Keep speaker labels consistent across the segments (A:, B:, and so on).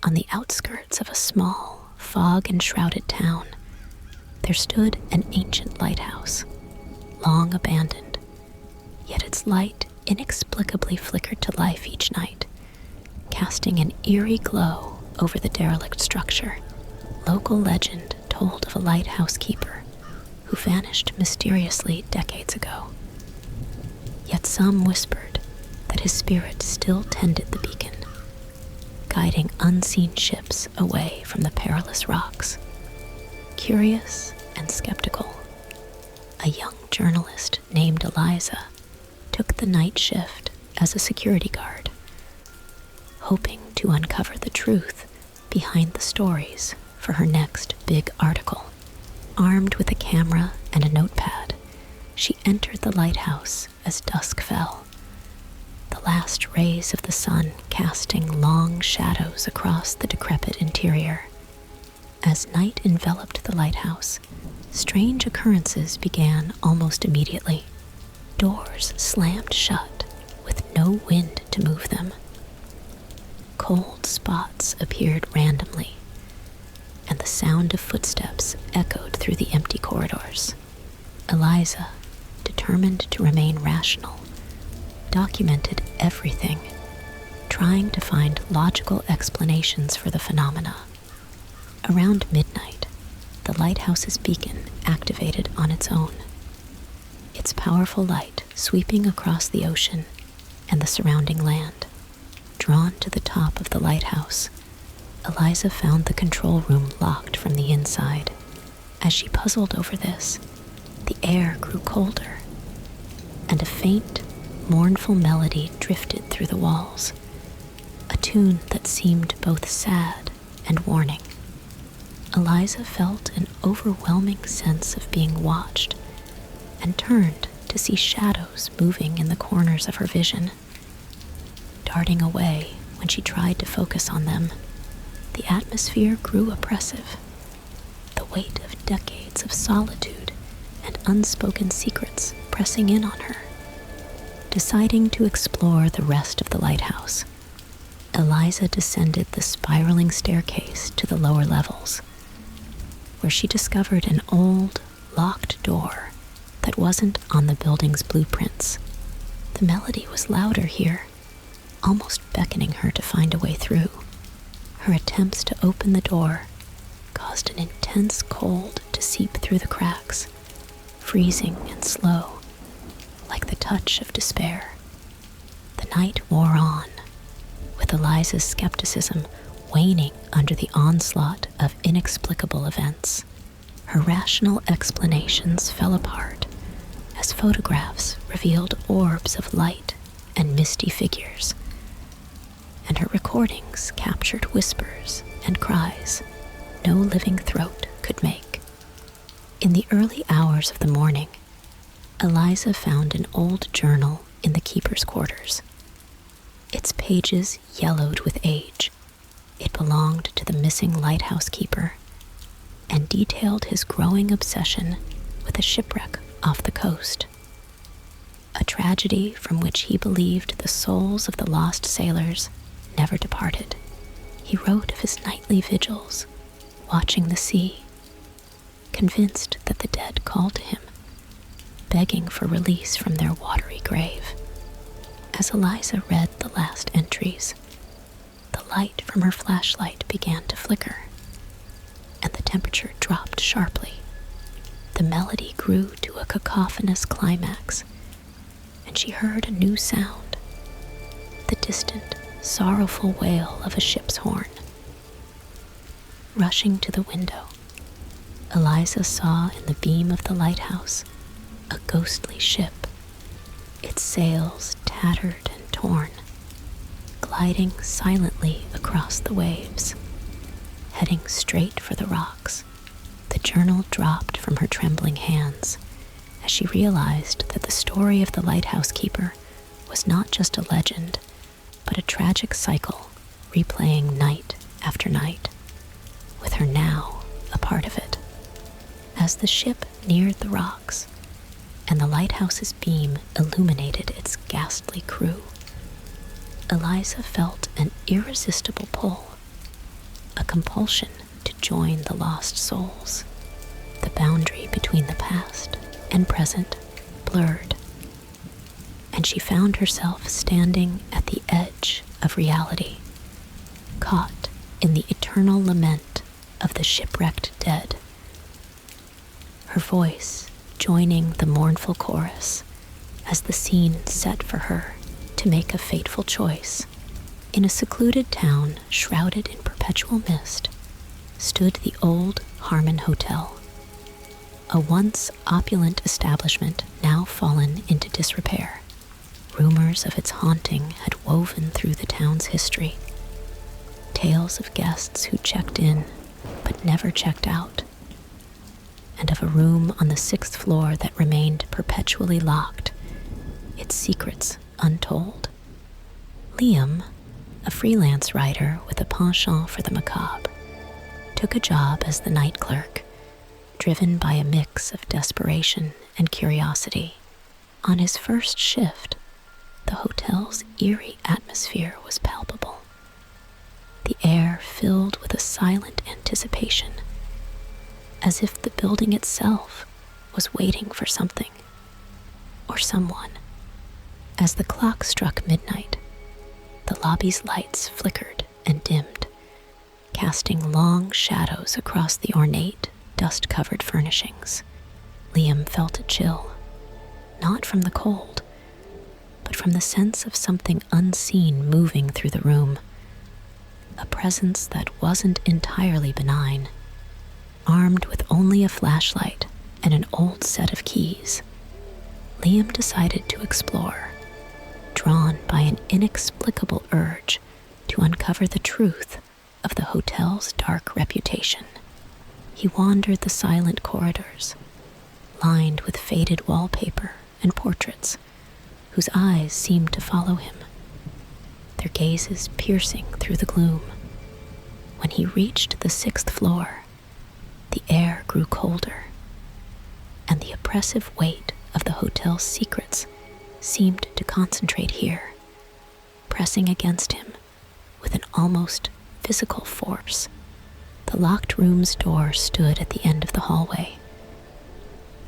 A: On the outskirts of a small, fog-enshrouded town, there stood an ancient lighthouse, long abandoned, yet its light inexplicably flickered to life each night, casting an eerie glow over the derelict structure. Local legend told of a lighthouse keeper who vanished mysteriously decades ago. Yet some whispered that his spirit still tended the beacon, guiding unseen ships away from the perilous rocks. Curious and skeptical, a young journalist named Eliza took the night shift as a security guard, hoping to uncover the truth behind the stories for her next big article. Armed with a camera and a notepad, she entered the lighthouse as dusk fell, the last rays of the sun casting long shadows across the decrepit interior. As night enveloped the lighthouse, strange occurrences began almost immediately. Doors slammed shut with no wind to move them. Cold spots appeared randomly, and the sound of footsteps echoed through the empty corridors. Eliza, determined to remain rational, documented everything, trying to find logical explanations for the phenomena. Around midnight, the lighthouse's beacon activated on its own, its powerful light sweeping across the ocean and the surrounding land. Drawn to the top of the lighthouse, Eliza found the control room locked from the inside. As she puzzled over this, the air grew colder, and a faint, mournful melody drifted through the walls, a tune that seemed both sad and warning. Eliza felt an overwhelming sense of being watched and turned to see shadows moving in the corners of her vision. Darting away when she tried to focus on them, the atmosphere grew oppressive, the weight of decades of solitude and unspoken secrets pressing in on her. Deciding to explore the rest of the lighthouse, Eliza descended the spiraling staircase to the lower levels, where she discovered an old, locked door that wasn't on the building's blueprints. The melody was louder here, almost beckoning her to find a way through. Her attempts to open the door caused an intense cold to seep through the cracks, freezing and slow, like the touch of despair. The night wore on, with Eliza's skepticism waning under the onslaught of inexplicable events. Her rational explanations fell apart as photographs revealed orbs of light and misty figures, and her recordings captured whispers and cries no living throat could make. In the early hours of the morning, Eliza found an old journal in the keeper's quarters. Its pages yellowed with age. It belonged to the missing lighthouse keeper and detailed his growing obsession with a shipwreck off the coast, a tragedy from which he believed the souls of the lost sailors never departed. He wrote of his nightly vigils, watching the sea, convinced that the dead called to him, begging for release from their watery grave. As Eliza read the last entries, the light from her flashlight began to flicker, and the temperature dropped sharply. The melody grew to a cacophonous climax, and she heard a new sound, the distant, sorrowful wail of a ship's horn. Rushing to the window, Eliza saw in the beam of the lighthouse a ghostly ship, its sails tattered and torn, gliding silently across the waves, heading straight for the rocks. The journal dropped from her trembling hands as she realized that the story of the lighthouse keeper was not just a legend, but a tragic cycle replaying night after night, with her now a part of it. As the ship neared the rocks and the lighthouse's beam illuminated its ghastly crew, Eliza felt an irresistible pull compulsion to join the lost souls. The boundary between the past and present blurred, and she found herself standing at the edge of reality, caught in the eternal lament of the shipwrecked dead. Her voice joining the mournful chorus as the scene set for her to make a fateful choice. In a secluded town shrouded in perpetual mist stood the old Harmon Hotel, a once opulent establishment now fallen into disrepair. Rumors of its haunting had woven through the town's history, tales of guests who checked in but never checked out, and of a room on the 6th floor that remained perpetually locked, its secrets untold. Liam, a freelance writer with a penchant for the macabre, took a job as the night clerk, driven by a mix of desperation and curiosity. On his first shift, the hotel's eerie atmosphere was palpable, the air filled with a silent anticipation, as if the building itself was waiting for something or someone. As the clock struck midnight, the lobby's lights flickered and dimmed, casting long shadows across the ornate, dust-covered furnishings. Liam felt a chill, not from the cold, but from the sense of something unseen moving through the room, a presence that wasn't entirely benign. Armed with only a flashlight and an old set of keys, Liam decided to explore, drawn by an inexplicable urge to uncover the truth of the hotel's dark reputation. He wandered the silent corridors, lined with faded wallpaper and portraits, whose eyes seemed to follow him, their gazes piercing through the gloom. When he reached the 6th floor, the air grew colder, and the oppressive weight of the hotel's secrets seemed to concentrate here, pressing against him with an almost physical force. The locked room's door stood at the end of the hallway,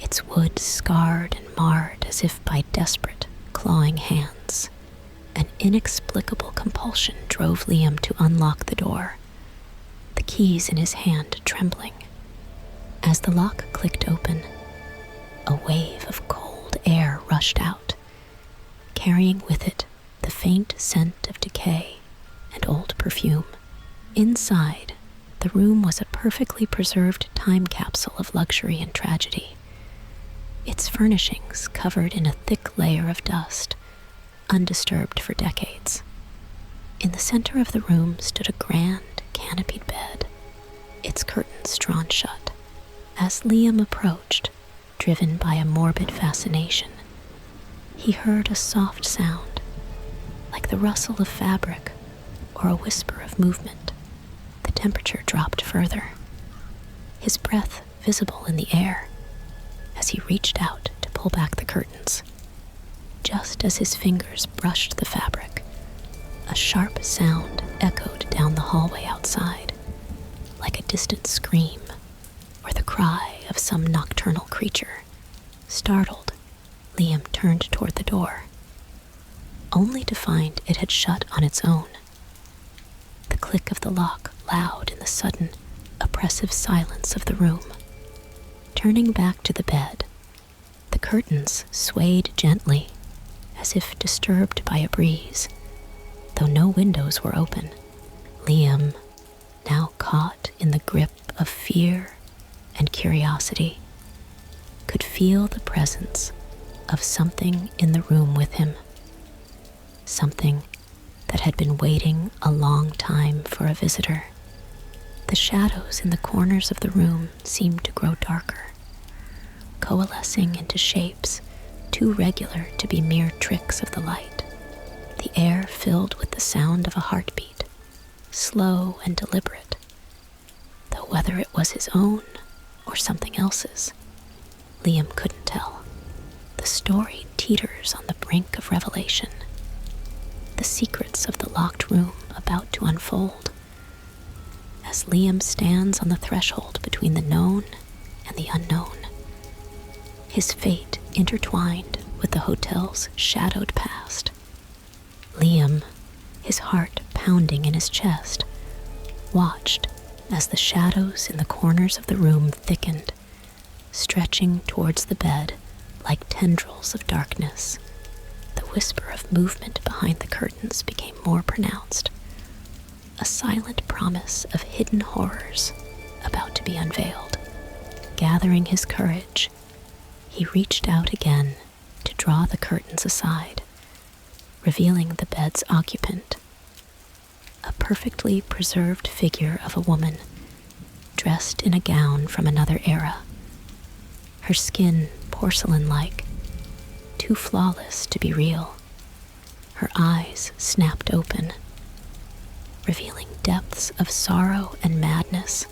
A: its wood scarred and marred as if by desperate, clawing hands. An inexplicable compulsion drove Liam to unlock the door, the keys in his hand trembling. As the lock clicked open, a wave of cold air rushed out, carrying with it the faint scent of decay and old perfume. Inside, the room was a perfectly preserved time capsule of luxury and tragedy, its furnishings covered in a thick layer of dust, undisturbed for decades. In the center of the room stood a grand, canopied bed, its curtains drawn shut. As Liam approached, driven by a morbid fascination, he heard a soft sound, like the rustle of fabric or a whisper of movement. The temperature dropped further, his breath visible in the air, as he reached out to pull back the curtains. Just as his fingers brushed the fabric, a sharp sound echoed down the hallway outside, like a distant scream or the cry of some nocturnal creature. Startled, Liam turned toward the door, only to find it had shut on its own. The click of the lock loud in the sudden, oppressive silence of the room. Turning back to the bed, the curtains swayed gently, as if disturbed by a breeze, though no windows were open. Liam, now caught in the grip of fear and curiosity, could feel the presence of something in the room with him, something that had been waiting a long time for a visitor. The shadows in the corners of the room seemed to grow darker, coalescing into shapes too regular to be mere tricks of the light. The air filled with the sound of a heartbeat, slow and deliberate, though whether it was his own or something else's, Liam couldn't tell. The story teeters on the brink of revelation, the secrets of the locked room about to unfold. As as Liam stands on the threshold between the known and the unknown, his fate intertwined with the hotel's shadowed past. Liam, his heart pounding in his chest, watched as the shadows in the corners of the room thickened, stretching towards the bed like tendrils of darkness. The whisper of movement behind the curtains became more pronounced, a silent promise of hidden horrors about to be unveiled. Gathering his courage, he reached out again to draw the curtains aside, revealing the bed's occupant, a perfectly preserved figure of a woman dressed in a gown from another era, her skin porcelain-like, too flawless to be real, her eyes snapped open, revealing depths of sorrow and madness,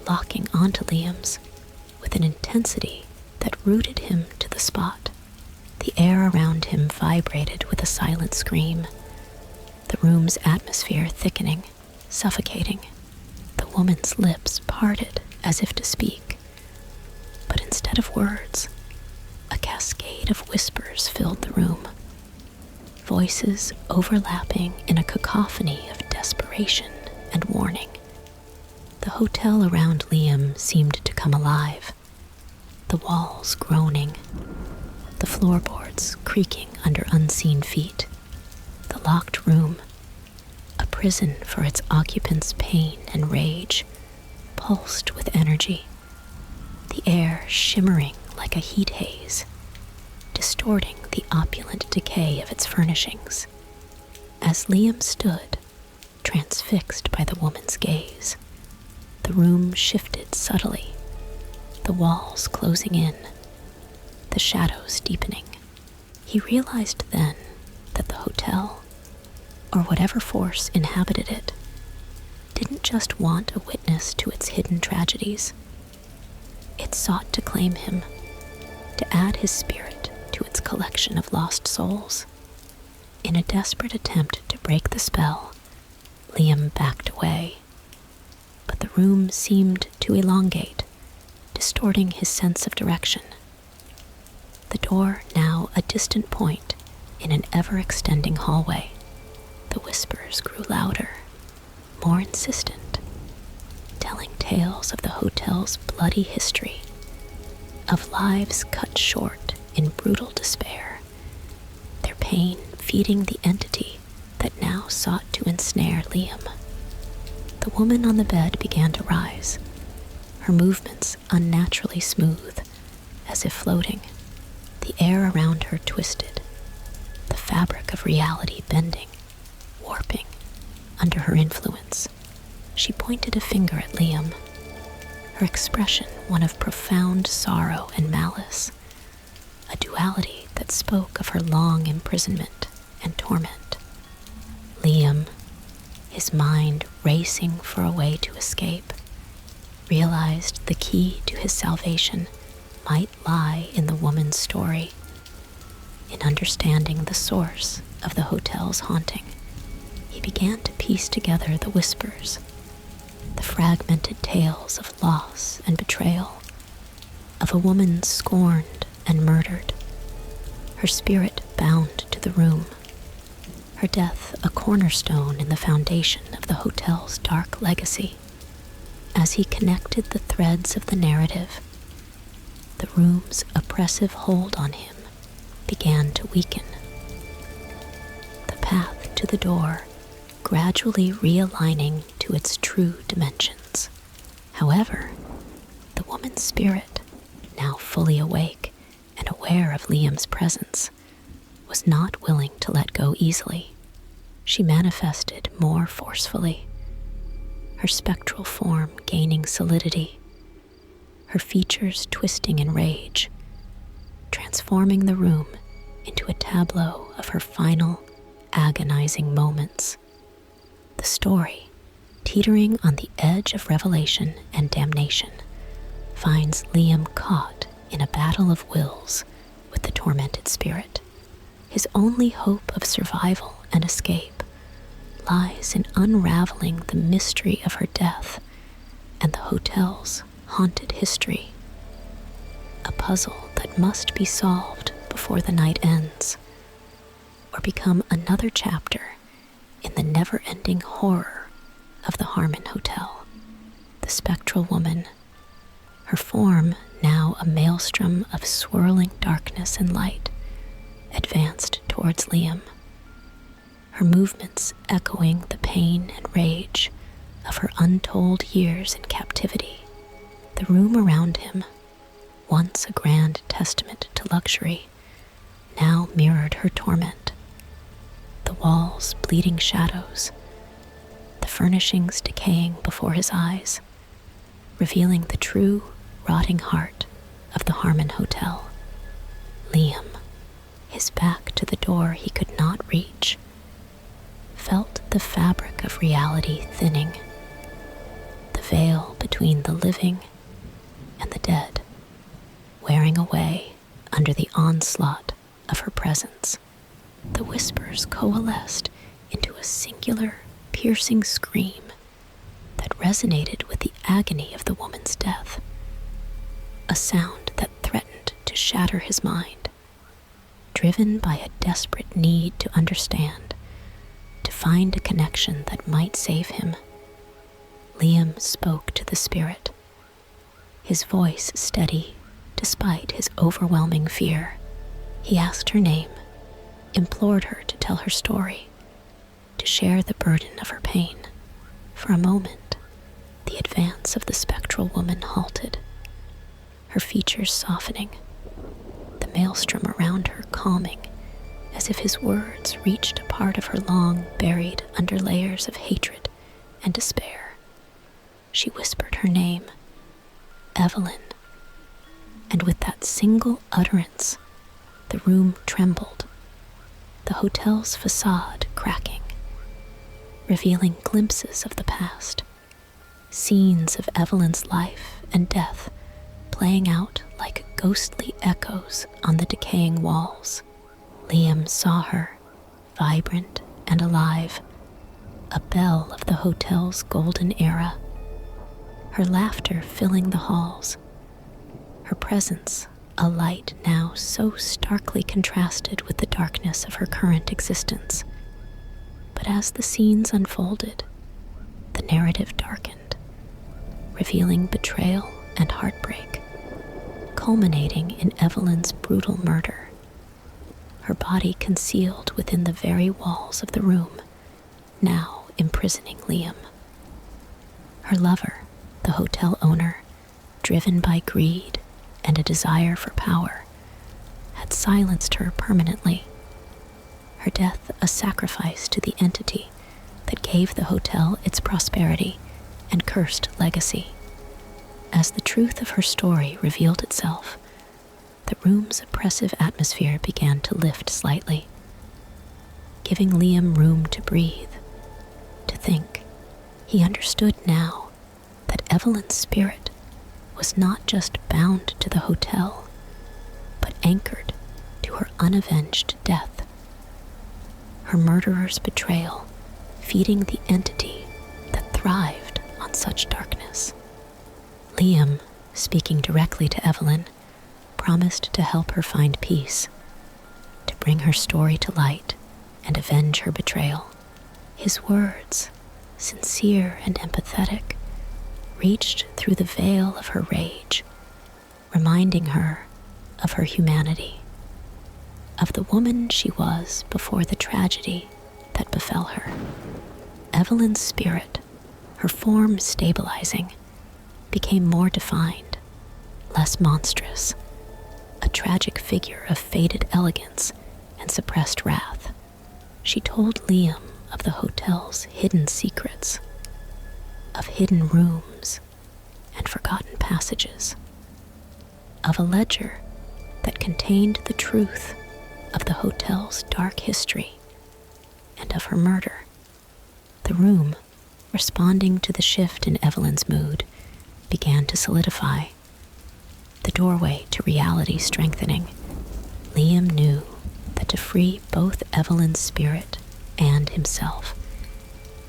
A: locking onto Liam's with an intensity that rooted him to the spot. The air around him vibrated with a silent scream, the room's atmosphere thickening, suffocating. The woman's lips parted as if to speak, but instead of words, a cascade of whispers filled the room, voices overlapping in a cacophony of desperation and warning. The hotel around Liam seemed to come alive, the walls groaning, the floorboards creaking under unseen feet. The locked room, a prison for its occupants' pain and rage, pulsed with energy, the air shimmering like a heat haze, distorting the opulent decay of its furnishings. As Liam stood, transfixed by the woman's gaze, the room shifted subtly, the walls closing in, the shadows deepening. He realized then that the hotel, or whatever force inhabited it, didn't just want a witness to its hidden tragedies. It sought to claim him, to add his spirit to its collection of lost souls. In a desperate attempt to break the spell, Liam backed away, but the room seemed to elongate, distorting his sense of direction. The door now a distant point in an ever-extending hallway. The whispers grew louder, more insistent, telling tales of the hotel's bloody history, of lives cut short in brutal despair, their pain feeding the entity that now sought to ensnare Liam. The woman on the bed began to rise, her movements unnaturally smooth, as if floating. The air around her twisted, the fabric of reality bending, warping under her influence. She pointed a finger at Liam, her expression one of profound sorrow and malice, a duality that spoke of her long imprisonment and torment. Liam, his mind racing for a way to escape, realized the key to his salvation might lie in the woman's story, in understanding the source of the hotel's haunting. He began to piece together the whispers, the fragmented tales of loss and betrayal, of a woman scorned and murdered, her spirit bound to the room, her death a cornerstone in the foundation of the hotel's dark legacy. As he connected the threads of the narrative, the room's oppressive hold on him began to weaken. The path to the door gradually realigning to its true dimensions. However, the woman's spirit, now fully awake and aware of Liam's presence, was not willing to let go easily. She manifested more forcefully, her spectral form gaining solidity, her features twisting in rage, transforming the room into a tableau of her final, agonizing moments. The story, teetering on the edge of revelation and damnation, finds Liam caught in a battle of wills with the tormented spirit. His only hope of survival and escape lies in unraveling the mystery of her death and the hotel's haunted history. A puzzle that must be solved before the night ends, or become another chapter in the never-ending horror of the Harmon Hotel. The spectral woman, her form now a maelstrom of swirling darkness and light, advanced towards Liam, her movements echoing the pain and rage of her untold years in captivity. The room around him, once a grand testament to luxury, now mirrored her torment. The walls bleeding shadows, the furnishings decaying before his eyes, revealing the true, rotting heart of the Harmon Hotel. Liam, his back to the door he could not reach, felt the fabric of reality thinning, the veil between the living and the dead wearing away under the onslaught of her presence. The whispers coalesced into a singular, piercing scream that resonated with the agony of the woman's death, a sound that threatened to shatter his mind. Driven by a desperate need to understand, to find a connection that might save him, Liam spoke to the spirit, his voice steady despite his overwhelming fear. He asked her name, implored her to tell her story, to share the burden of her pain. For a moment, the advance of the spectral woman halted, her features softening, the maelstrom around her calming, as if his words reached a part of her long buried under layers of hatred and despair. She whispered her name, Evelyn, and with that single utterance, the room trembled, the hotel's facade cracking, revealing glimpses of the past, scenes of Evelyn's life and death playing out like ghostly echoes on the decaying walls. Liam saw her, vibrant and alive, a belle of the hotel's golden era, her laughter filling the halls, her presence a light now so starkly contrasted with the darkness of her current existence. But as the scenes unfolded, the narrative darkened, revealing betrayal and heartbreak, culminating in Evelyn's brutal murder, her body concealed within the very walls of the room, now imprisoning Liam. Her lover, the hotel owner, driven by greed and a desire for power, had silenced her permanently, her death a sacrifice to the entity that gave the hotel its prosperity and cursed legacy. As the truth of her story revealed itself, the room's oppressive atmosphere began to lift slightly, giving Liam room to breathe, to think. He understood now that Evelyn's spirit was not just bound to the hotel, but anchored to her unavenged death. Her murderer's betrayal feeding the entity that thrived on such darkness. Liam, speaking directly to Evelyn, promised to help her find peace, to bring her story to light and avenge her betrayal. His words, sincere and empathetic, reached through the veil of her rage, reminding her of her humanity, of the woman she was before the tragedy that befell her. Evelyn's spirit, her form stabilizing, became more defined, less monstrous, a tragic figure of faded elegance and suppressed wrath. She told Liam of the hotel's hidden secrets, of hidden rooms and forgotten passages, of a ledger that contained the truth of the hotel's dark history and of her murder. The room, responding to the shift in Evelyn's mood, began to solidify, the doorway to reality strengthening. Liam knew that to free both Evelyn's spirit and himself,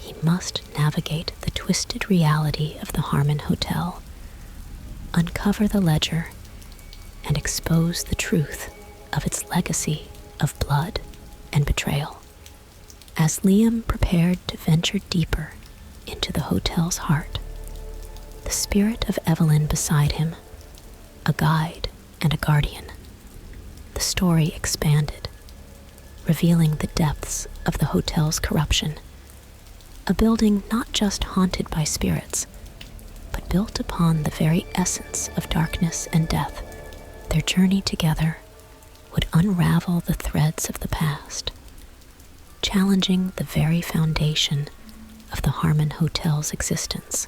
A: he must navigate the twisted reality of the Harmon Hotel, uncover the ledger, and expose the truth of its legacy of blood and betrayal. As Liam prepared to venture deeper into the hotel's heart, the spirit of Evelyn beside him, a guide and a guardian, the story expanded, revealing the depths of the hotel's corruption, a building not just haunted by spirits, but built upon the very essence of darkness and death. Their journey together would unravel the threads of the past, challenging the very foundation of the Harmon Hotel's existence,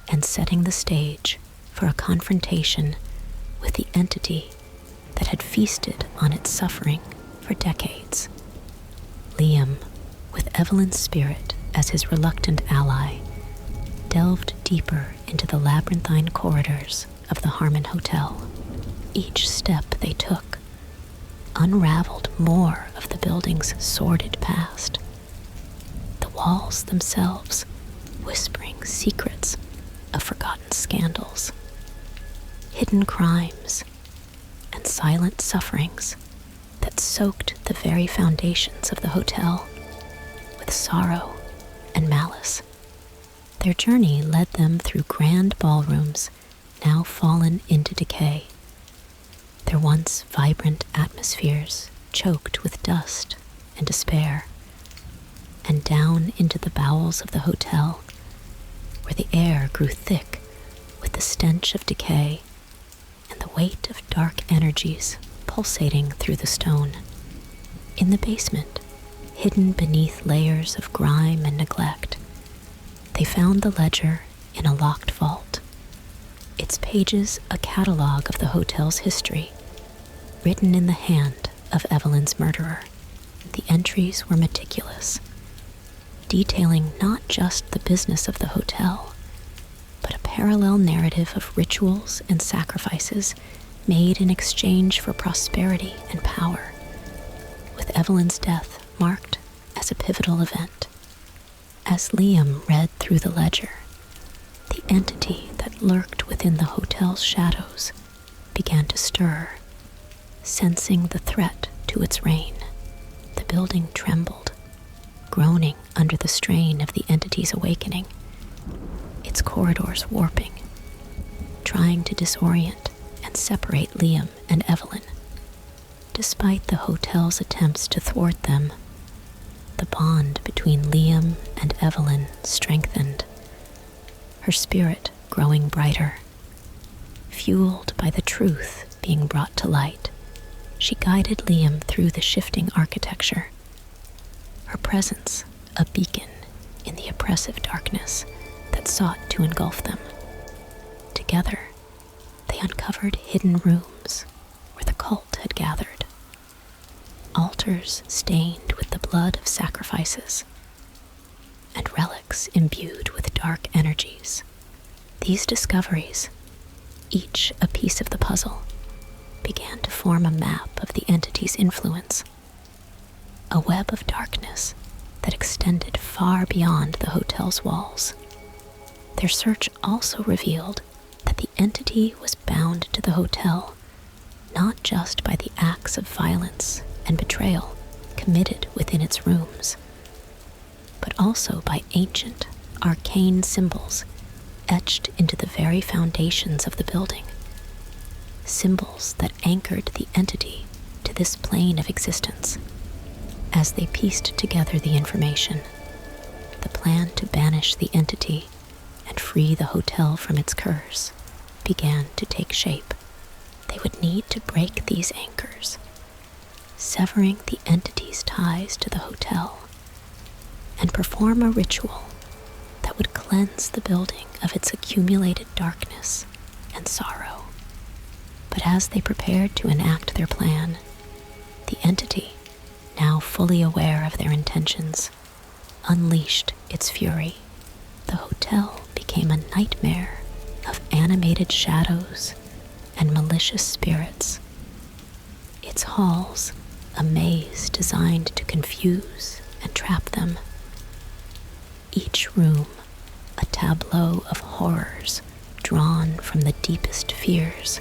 A: and setting the stage for a confrontation with the entity that had feasted on its suffering for decades. Liam, with Evelyn's spirit as his reluctant ally, delved deeper into the labyrinthine corridors of the Harmon Hotel. Each step they took unraveled more of the building's sordid past, the walls themselves whispering secrets of forgotten scandals, hidden crimes, and silent sufferings that soaked the very foundations of the hotel with sorrow and malice. Their journey led them through grand ballrooms now fallen into decay, their once vibrant atmospheres choked with dust and despair, and down into the bowels of the hotel, where the air grew thick with the stench of decay and the weight of dark energies pulsating through the stone. In the basement, hidden beneath layers of grime and neglect, they found the ledger in a locked vault, its pages a catalog of the hotel's history, written in the hand of Evelyn's murderer. The entries were meticulous, detailing not just the business of the hotel, but a parallel narrative of rituals and sacrifices made in exchange for prosperity and power, with Evelyn's death marked as a pivotal event. As Liam read through the ledger, the entity that lurked within the hotel's shadows began to stir. Sensing the threat to its reign, the building trembled, groaning under the strain of the entity's awakening, its corridors warping, trying to disorient and separate Liam and Evelyn. Despite the hotel's attempts to thwart them, the bond between Liam and Evelyn strengthened, her spirit growing brighter. Fueled by the truth being brought to light, she guided Liam through the shifting architecture, her presence a beacon in the oppressive darkness that sought to engulf them. Together, they uncovered hidden rooms where the cult had gathered, altars stained with the blood of sacrifices, and relics imbued with dark energies. These discoveries, each a piece of the puzzle, began to form a map of the entity's influence, a web of darkness that extended far beyond the hotel's walls. Their search also revealed that the entity was bound to the hotel not just by the acts of violence and betrayal committed within its rooms, but also by ancient, arcane symbols etched into the very foundations of the building, symbols that anchored the entity to this plane of existence. As they pieced together the information, the plan to banish the entity and free the hotel from its curse began to take shape. They would need to break these anchors, severing the entity's ties to the hotel, and perform a ritual that would cleanse the building of its accumulated darkness and sorrow. But as they prepared to enact their plan, the entity, now fully aware of their intentions, unleashed its fury. The hotel became a nightmare of animated shadows and malicious spirits, its halls a maze designed to confuse and trap them. each room a tableau of horrors drawn from the deepest fears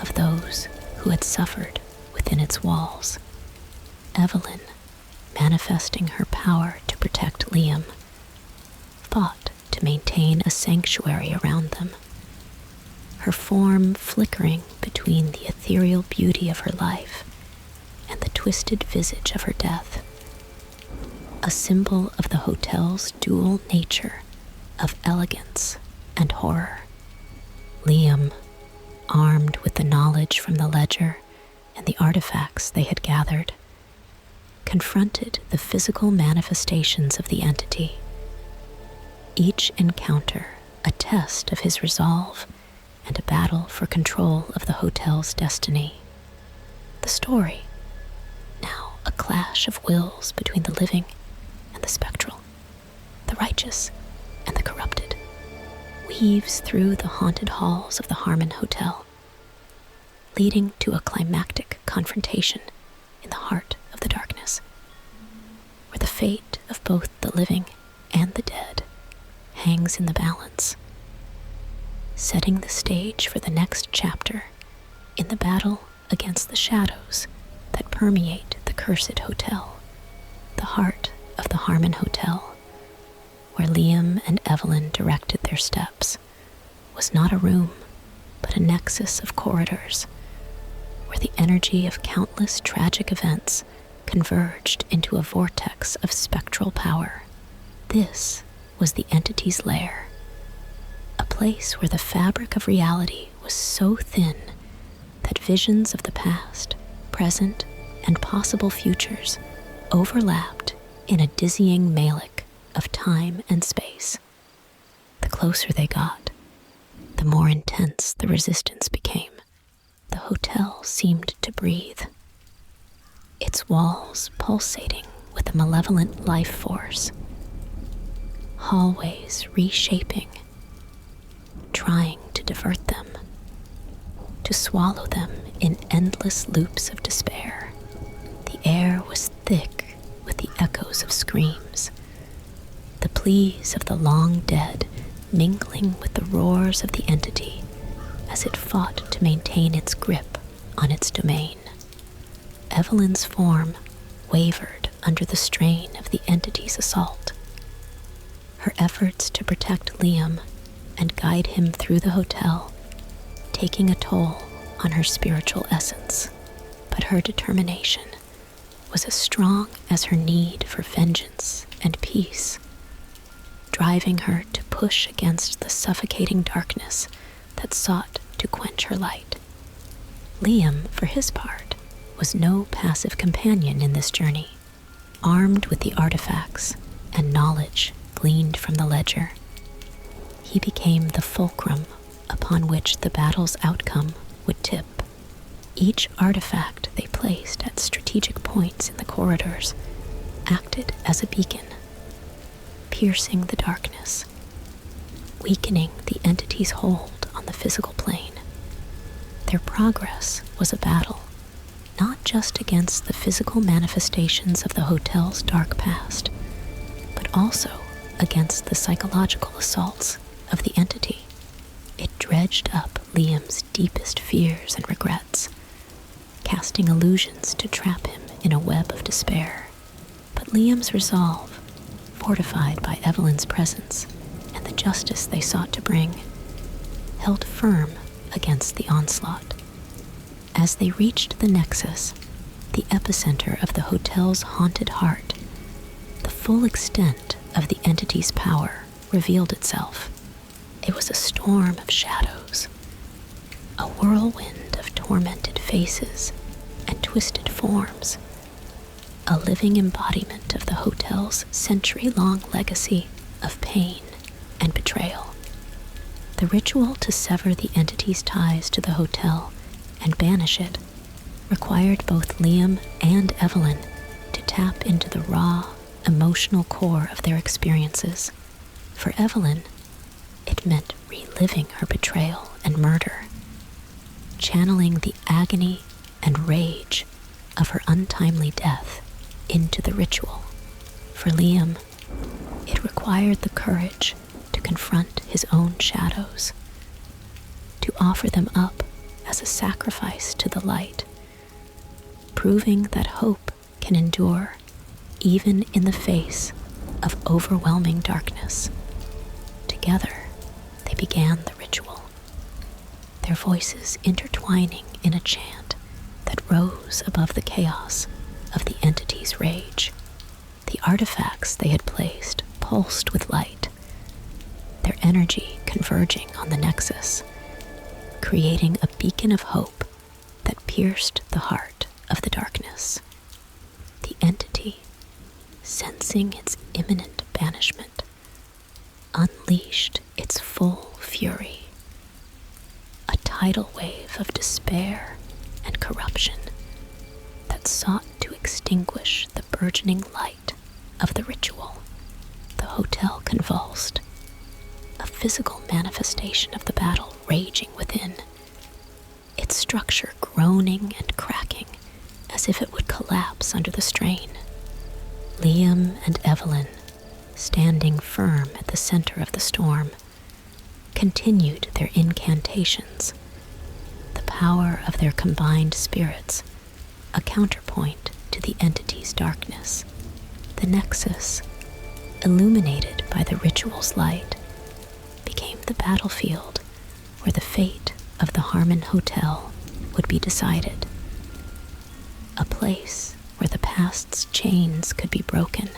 A: of those who had suffered within its walls. Evelyn, manifesting her power to protect Liam, fought to maintain a sanctuary around them, her form flickering between the ethereal beauty of her life and the twisted visage of her death, a symbol of the hotel's dual nature of elegance and horror. Liam, armed with the knowledge from the ledger and the artifacts they had gathered, confronted the physical manifestations of the entity. Each encounter a test of his resolve and a battle for control of the hotel's destiny. The story, now a clash of wills between the living and the spectral, the righteous and the corrupted, weaves through the haunted halls of the Harmon Hotel, leading to a climactic confrontation in the heart of the darkness, where the fate of both the living and the dead hangs in the balance, setting the stage for the next chapter in the battle against the shadows that permeate the cursed hotel, the heart of the Harmon Hotel, where Liam and Evelyn directed their steps, was not a room, but a nexus of corridors, where the energy of countless tragic events converged into a vortex of spectral power. This was the entity's lair, a place where the fabric of reality was so thin that visions of the past, present, and possible futures overlapped in a dizzying melic of time and space. The closer they got, the more intense the resistance became. The hotel seemed to breathe, its walls pulsating with a malevolent life force, hallways reshaping, trying to divert them, to swallow them in endless loops of despair. The air was thick with the echoes of screams, the pleas of the long dead mingling with the roars of the entity as it fought to maintain its grip on its domain. Evelyn's form wavered under the strain of the entity's assault, her efforts to protect Liam and guide him through the hotel taking a toll on her spiritual essence. But her determination was as strong as her need for vengeance and peace, driving her to push against the suffocating darkness that sought to quench her light. Liam, for his part, was no passive companion in this journey. Armed with the artifacts and knowledge gleaned from the ledger, he became the fulcrum upon which the battle's outcome would tip. Each artifact they placed at strategic points in the corridors acted as a beacon, piercing the darkness, weakening the entity's hold on the physical plane. Their progress was a battle, not just against the physical manifestations of the hotel's dark past, but also against the psychological assaults of the entity. It dredged up Liam's deepest fears and regrets, casting illusions to trap him in a web of despair. But Liam's resolve, fortified by Evelyn's presence and the justice they sought to bring, held firm against the onslaught. As they reached the nexus, the epicenter of the hotel's haunted heart, the full extent of the entity's power revealed itself. It was a storm of shadows, a whirlwind of tormented faces and twisted forms, a living embodiment of the hotel's century-long legacy of pain and betrayal. The ritual to sever the entity's ties to the hotel and banish it required both Liam and Evelyn to tap into the raw, emotional core of their experiences. For Evelyn, it meant reliving her betrayal and murder, channeling the agony and rage of her untimely death into the ritual. For Liam, It required the courage to confront his own shadows, to offer them up as a sacrifice to the light, proving that hope can endure even in the face of overwhelming darkness. Together, they began the ritual, their voices intertwining in a chant that rose above the chaos of the entity's rage. The artifacts they had placed pulsed with light, their energy converging on the nexus, creating a beacon of hope that pierced the heart of the darkness. The entity, sensing its imminent banishment, unleashed its full fury, a tidal wave of despair and corruption that sought to extinguish the burgeoning light of the ritual. The hotel convulsed, a physical manifestation of the battle raging within, its structure groaning and cracking as if it would collapse under the strain. Liam and Evelyn, standing firm at the center of the storm, continued their incantations, the power of their combined spirits, a counterpoint to the entity's darkness. The nexus, illuminated by the ritual's light, became the battlefield where the fate of the Harmon Hotel would be decided. A place where the past's chains could be broken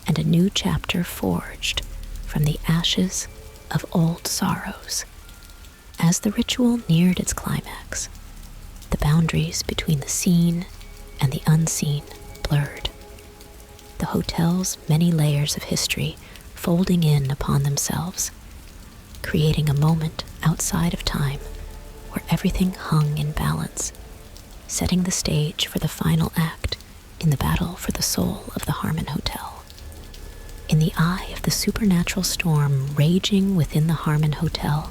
A: and a new chapter forged from the ashes of old sorrows. As the ritual neared its climax, the boundaries between the seen and the unseen blurred, the hotel's many layers of history folding in upon themselves, creating a moment outside of time where everything hung in balance, setting the stage for the final act in the battle for the soul of the Harmon Hotel. In the eye of the supernatural storm raging within the Harmon Hotel,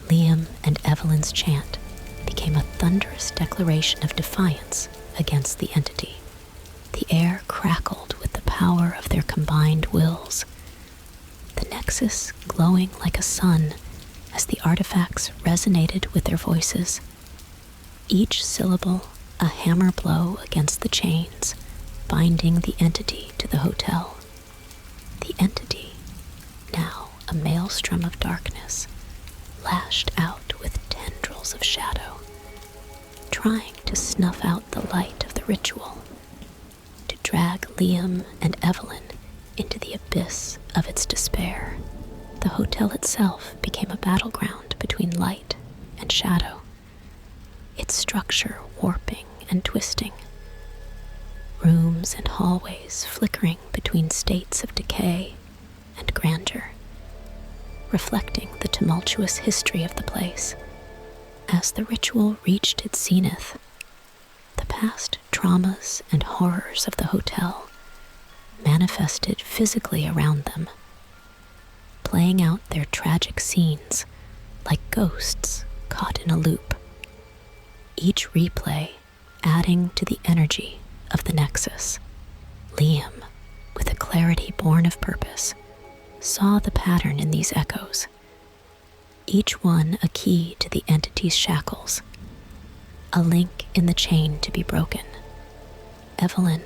A: Liam and Evelyn's chant became a thunderous declaration of defiance against the entity. The air crackled with the power of their combined wills, the nexus glowing like a sun as the artifacts resonated with their voices, each syllable a hammer blow against the chains binding the entity to the hotel. The entity, now a maelstrom of darkness, lashed out with tendrils of shadow, trying to snuff out the light of the ritual, to drag Liam and Evelyn into the abyss of its despair. The hotel itself became a battleground between light and shadow, its structure warping and twisting, rooms and hallways flickering between states of decay and grandeur, reflecting the tumultuous history of the place. As the ritual reached its zenith, the past traumas and horrors of the hotel manifested physically around them, playing out their tragic scenes like ghosts caught in a loop, each replay adding to the energy of the nexus. Liam, with a clarity born of purpose, saw the pattern in these echoes, each one a key to the entity's shackles, a link in the chain to be broken. Evelyn,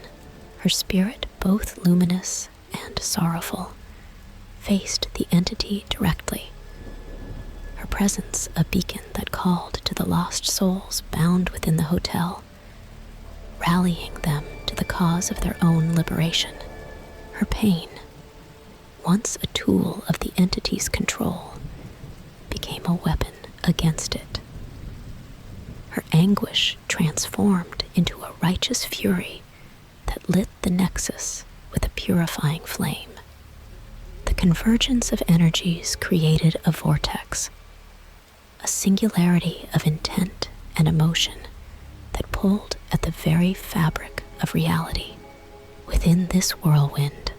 A: her spirit both luminous and sorrowful, faced the entity directly, her presence a beacon that called to the lost souls bound within the hotel, rallying them to the cause of their own liberation. Her pain, once a tool of the entity's control, became a weapon against it. Her anguish transformed into a righteous fury that lit the nexus with a purifying flame. The convergence of energies created a vortex, a singularity of intent and emotion that pulled at the very fabric of reality. Within this whirlwind,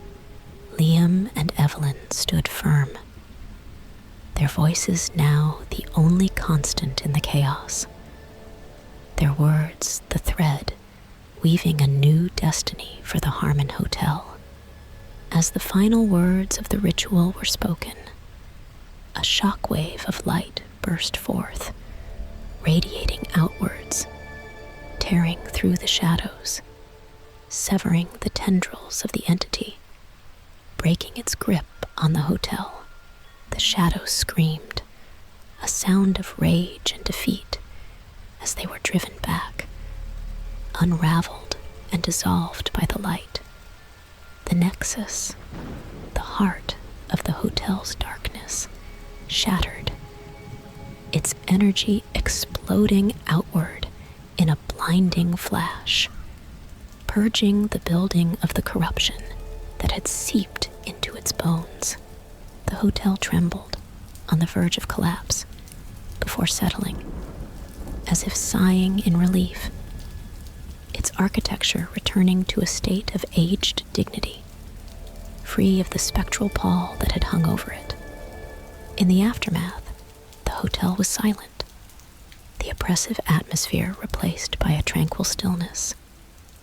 A: Liam and Evelyn stood firm, their voices now the only constant in the chaos, their words the thread weaving a new destiny for the Harmon Hotel. As the final words of the ritual were spoken, a shockwave of light burst forth, radiating outwards, tearing through the shadows, severing the tendrils of the entity, breaking its grip on the hotel. The shadows screamed, a sound of rage and defeat, as they were driven back, unraveled and dissolved by the light. The nexus, the heart of the hotel's darkness, shattered, its energy exploding outward in a blinding flash, purging the building of the corruption that had seeped into its bones. The hotel trembled, on the verge of collapse, before settling, as if sighing in relief, its architecture returning to a state of aged dignity, free of the spectral pall that had hung over it. In the aftermath, the hotel was silent, the oppressive atmosphere replaced by a tranquil stillness.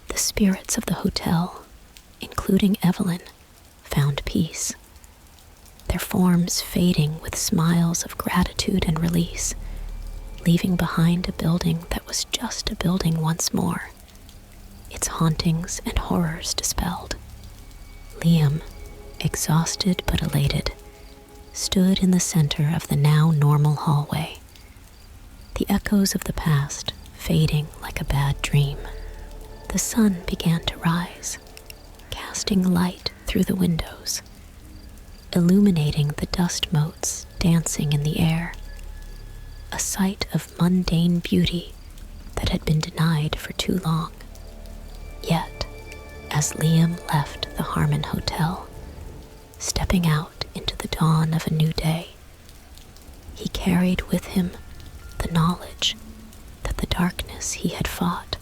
A: The spirits of the hotel, including Evelyn, found peace, their forms fading with smiles of gratitude and release, leaving behind a building that was just a building once more, its hauntings and horrors dispelled. Liam, exhausted but elated, stood in the center of the now normal hallway, the echoes of the past fading like a bad dream. The sun began to rise, casting light through the windows, illuminating the dust motes dancing in the air, a sight of mundane beauty that had been denied for too long. Yet, as Liam left the Harmon Hotel, stepping out into the dawn of a new day, he carried with him the knowledge that the darkness he had fought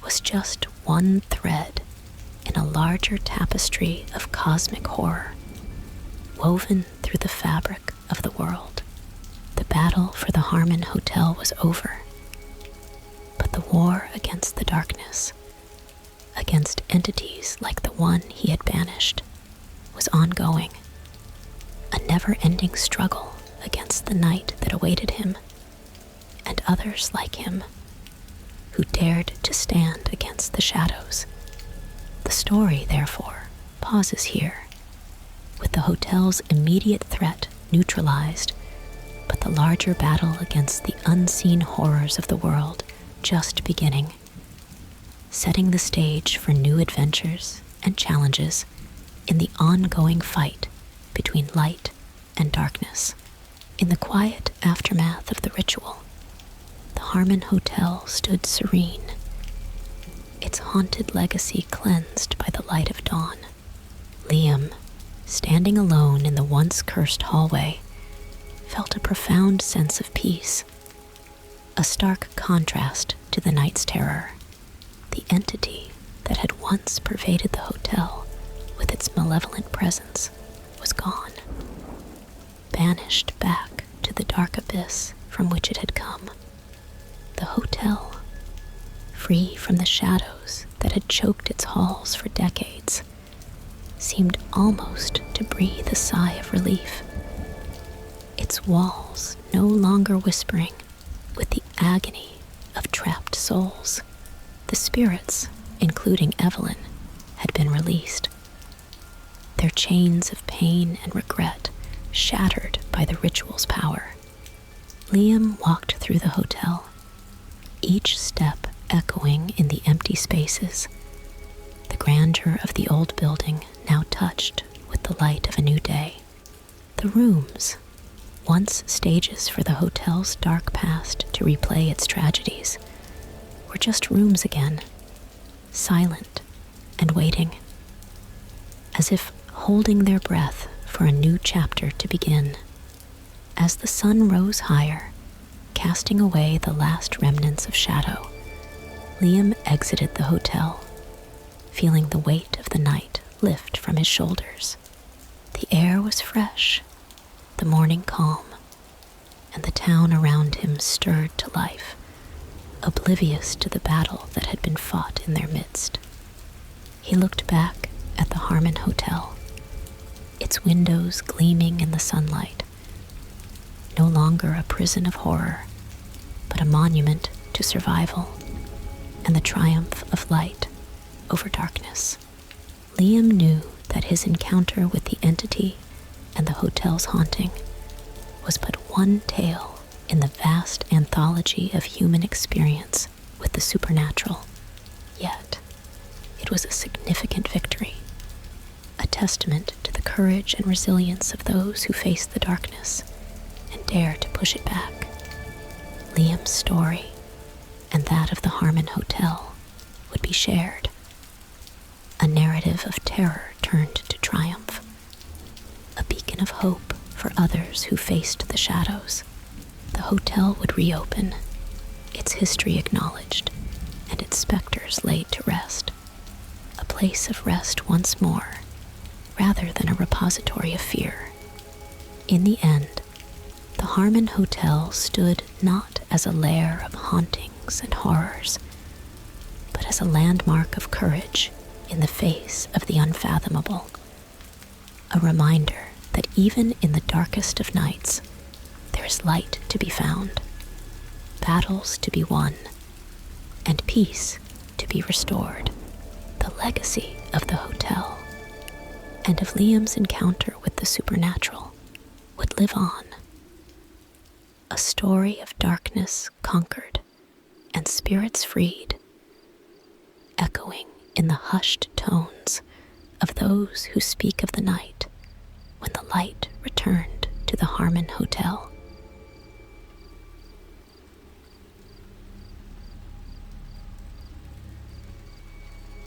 A: was just one thread in a larger tapestry of cosmic horror, woven through the fabric of the world. The battle for the Harmon Hotel was over, but the war against the darkness, against entities like the one he had banished, was ongoing, a never-ending struggle against the night that awaited him, and others like him, who dared to stand against the shadows. The story, therefore, pauses here, with the hotel's immediate threat neutralized, but the larger battle against the unseen horrors of the world just beginning, setting the stage for new adventures and challenges in the ongoing fight between light and darkness. In the quiet aftermath of the ritual, the Harmon Hotel stood serene, its haunted legacy cleansed by the light of dawn. Liam, standing alone in the once cursed hallway, felt a profound sense of peace, a stark contrast to the night's terror. The entity that had once pervaded the hotel with its malevolent presence was gone, banished back to the dark abyss from which it had come. The hotel, free from the shadows that had choked its halls for decades, seemed almost to breathe a sigh of relief, its walls no longer whispering with the agony of trapped souls. The spirits, including Evelyn, had been released, their chains of pain and regret shattered by the ritual's power. Liam walked through the hotel, each step echoing in the empty spaces, the grandeur of the old building now touched with the light of a new day. The rooms, once stages for the hotel's dark past to replay its tragedies, were just rooms again, silent and waiting, as if holding their breath for a new chapter to begin. As the sun rose higher, casting away the last remnants of shadow, Liam exited the hotel, feeling the weight of the night lift from his shoulders. The air was fresh, the morning calm, and the town around him stirred to life, oblivious to the battle that had been fought in their midst. He looked back at the Harmon Hotel, its windows gleaming in the sunlight. No longer a prison of horror, but a monument to survival and the triumph of light over darkness. Liam knew that his encounter with the entity and the hotel's haunting was but one tale in the vast anthology of human experience with the supernatural. Yet, it was a significant victory, a testament to the courage and resilience of those who face the darkness and dare to push it back. Liam's story and that of the Harmon Hotel would be shared, a narrative of terror turned to triumph, a beacon of hope for others who faced the shadows. The hotel would reopen, its history acknowledged, and its specters laid to rest, a place of rest once more, rather than a repository of fear. In the end, the Harmon Hotel stood not as a lair of hauntings and horrors, but as a landmark of courage in the face of the unfathomable, a reminder that even in the darkest of nights, there is light to be found, battles to be won, and peace to be restored. The legacy of the hotel and of Liam's encounter with the supernatural would live on, a story of darkness conquered and spirits freed, echoing in the hushed tones of those who speak of the night when the light returned to the Harmon Hotel.